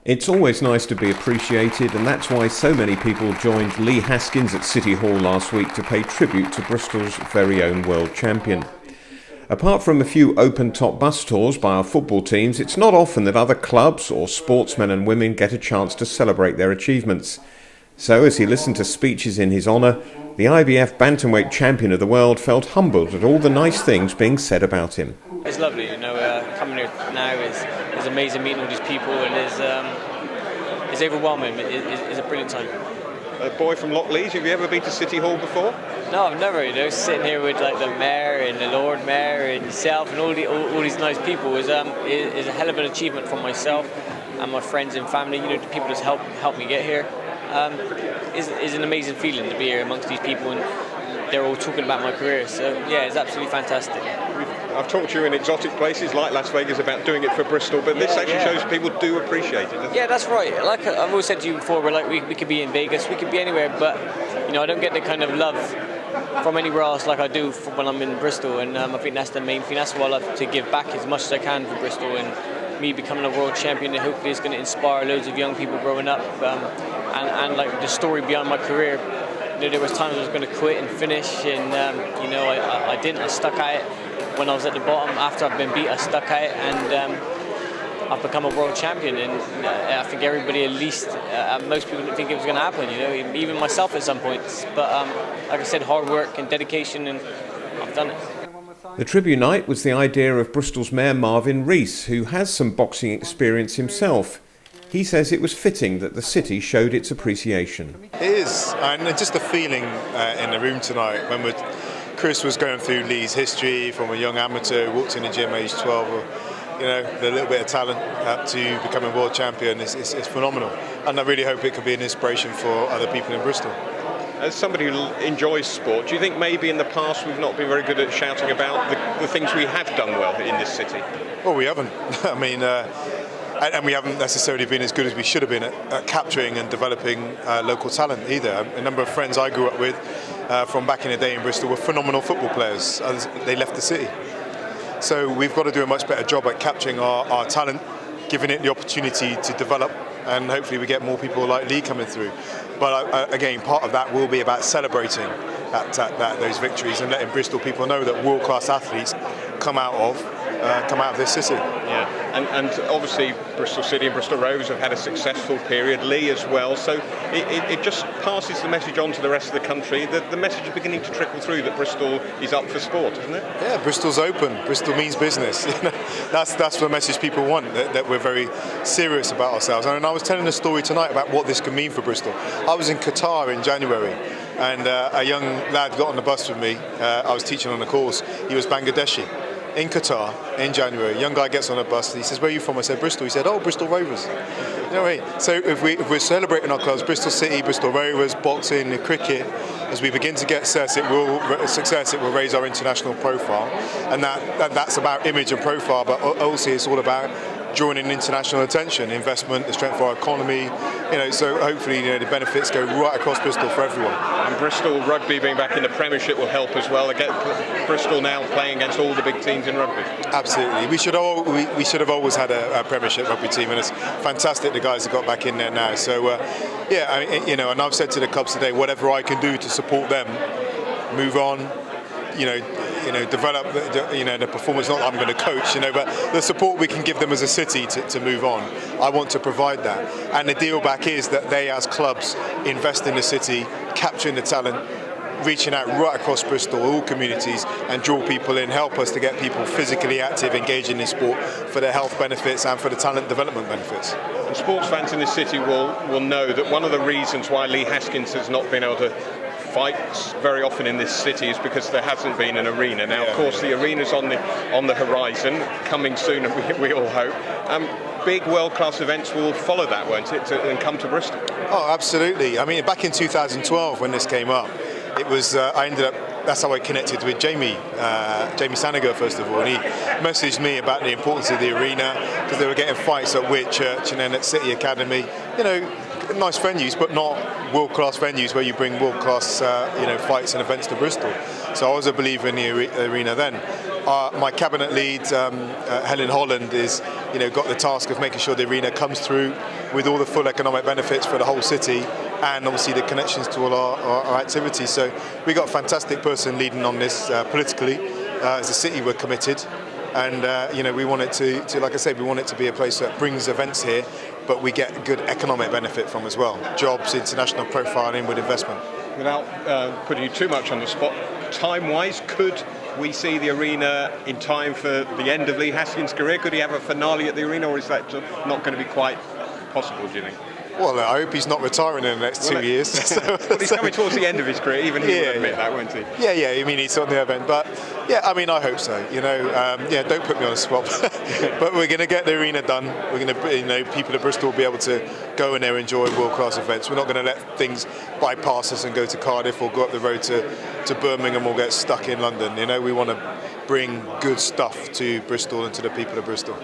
It's always nice to be appreciated, and that's why so many people joined Lee Haskins at City Hall last week to pay tribute to Bristol's very own world champion. Apart from a few open-top bus tours by our football teams, it's not often that other clubs or sportsmen and women get a chance to celebrate their achievements. So, as he listened to speeches in his honour, the IBF Bantamweight champion of the world felt humbled at all the nice things being said about him. It's lovely, coming here now is amazing, meeting all these people, and it's overwhelming. It's a brilliant time. A boy from Lockleys, have you ever been to City Hall before? No, I've never. Sitting here with like the mayor and the Lord Mayor and yourself and all these nice people is a hell of an achievement for myself and my friends and family. The people that's helped me get here. Is an amazing feeling to be here amongst these people, and they're all talking about my career. So yeah, it's absolutely fantastic. I've talked to you in exotic places like Las Vegas about doing it for Bristol, but this actually shows people do appreciate it, doesn't it? Yeah, that's right. Like I've always said to you before, we could be in Vegas, we could be anywhere, but I don't get the kind of love from anywhere else like I do when I'm in Bristol, and I think that's the main thing. That's why I love to give back as much as I can for Bristol, and me becoming a world champion, and hopefully it's going to inspire loads of young people growing up, and like the story beyond my career. There was times I was going to quit and finish, and I didn't. I stuck at it. When I was at the bottom, after I've been beat, I stuck at it, and I've become a world champion. And I think everybody, at least most people, didn't think it was going to happen. Even myself at some points. But like I said, hard work and dedication, and I've done it. The tribute night was the idea of Bristol's Mayor Marvin Rees, who has some boxing experience himself. He says it was fitting that the city showed its appreciation. It is, and just the feeling in the room tonight when Chris was going through Lee's history from a young amateur, walked in the gym age 12, the little bit of talent up to becoming world champion is phenomenal. And I really hope it can be an inspiration for other people in Bristol. As somebody who enjoys sport, do you think maybe in the past we've not been very good at shouting about the things we have done well in this city? Well, we haven't. And we haven't necessarily been as good as we should have been at capturing and developing local talent either. A number of friends I grew up with from back in the day in Bristol were phenomenal football players. They left the city. So we've got to do a much better job at capturing our talent, giving it the opportunity to develop, and hopefully we get more people like Lee coming through. But again, part of that will be about celebrating those victories and letting Bristol people know that world-class athletes come out of this city. Yeah, and obviously Bristol City and Bristol Rovers have had a successful period, Lee as well, so it just passes the message on to the rest of the country. The message is beginning to trickle through that Bristol is up for sport, isn't it? Yeah, Bristol's open. Bristol means business. That's the message people want, that we're very serious about ourselves. And I was telling a story tonight about what this could mean for Bristol. I was in Qatar in January, and a young lad got on the bus with me. I was teaching on a course. He was Bangladeshi. In Qatar in January, a young guy gets on a bus and he says, "Where are you from?" I said, "Bristol." He said, "Oh, Bristol Rovers." You know what I mean? So if we're celebrating our clubs, Bristol City, Bristol Rovers, boxing, cricket, as we begin to get success, it will raise our international profile, and that's about image and profile, but also it's all about drawing in international attention, investment, the strength of our economy, so hopefully the benefits go right across Bristol for everyone. And Bristol rugby being back in the Premiership will help as well. Again, Bristol now playing against all the big teams in rugby. Absolutely, we should have always had a Premiership rugby team, and it's fantastic the guys have got back in there now. So and I've said to the clubs today, whatever I can do to support them, move on. Develop the performance. Not that I'm going to coach, but the support we can give them as a city to move on. I want to provide that, and the deal back is that they, as clubs, invest in the city, capturing the talent, reaching out right across Bristol, all communities, and draw people in, help us to get people physically active, engaging in sport for their health benefits and for the talent development benefits. And sports fans in the city will know that one of the reasons why Lee Haskins has not been able to fights very often in this city is because there hasn't been an arena. Now, of course, the arena's on the horizon, coming soon, we all hope. Big world-class events will follow that, won't it, and come to Bristol? Oh, absolutely. I mean, back in 2012 when this came up, it was that's how I connected with Jamie Saniger, first of all, and he messaged me about the importance of the arena, because they were getting fights at Whitchurch and then at City Academy. Nice venues, but not world-class venues where you bring world-class fights and events to Bristol. So I was a believer in the arena then. My cabinet lead, Helen Holland, is got the task of making sure the arena comes through with all the full economic benefits for the whole city, and obviously the connections to all our activities. So we got a fantastic person leading on this politically. As a city, we're committed, and we want it to, like I said, we want it to be a place that brings events here, but we get good economic benefit from as well. Jobs, international profile, inward investment. Without putting you too much on the spot, time-wise, could we see the arena in time for the end of Lee Haskins' career? Could he have a finale at the arena, or is that not going to be quite possible, do you think? Well, I hope he's not retiring in the next 2 years. Well, he's coming towards the end of his career, even he will admit that, won't he? Yeah, I mean, he's on the event, but yeah, I mean, I hope so. Don't put me on the spot, but we're going to get the arena done. We're going to, people of Bristol will be able to go in there and enjoy world-class events. We're not going to let things bypass us and go to Cardiff or go up the road to Birmingham or get stuck in London. We want to bring good stuff to Bristol and to the people of Bristol.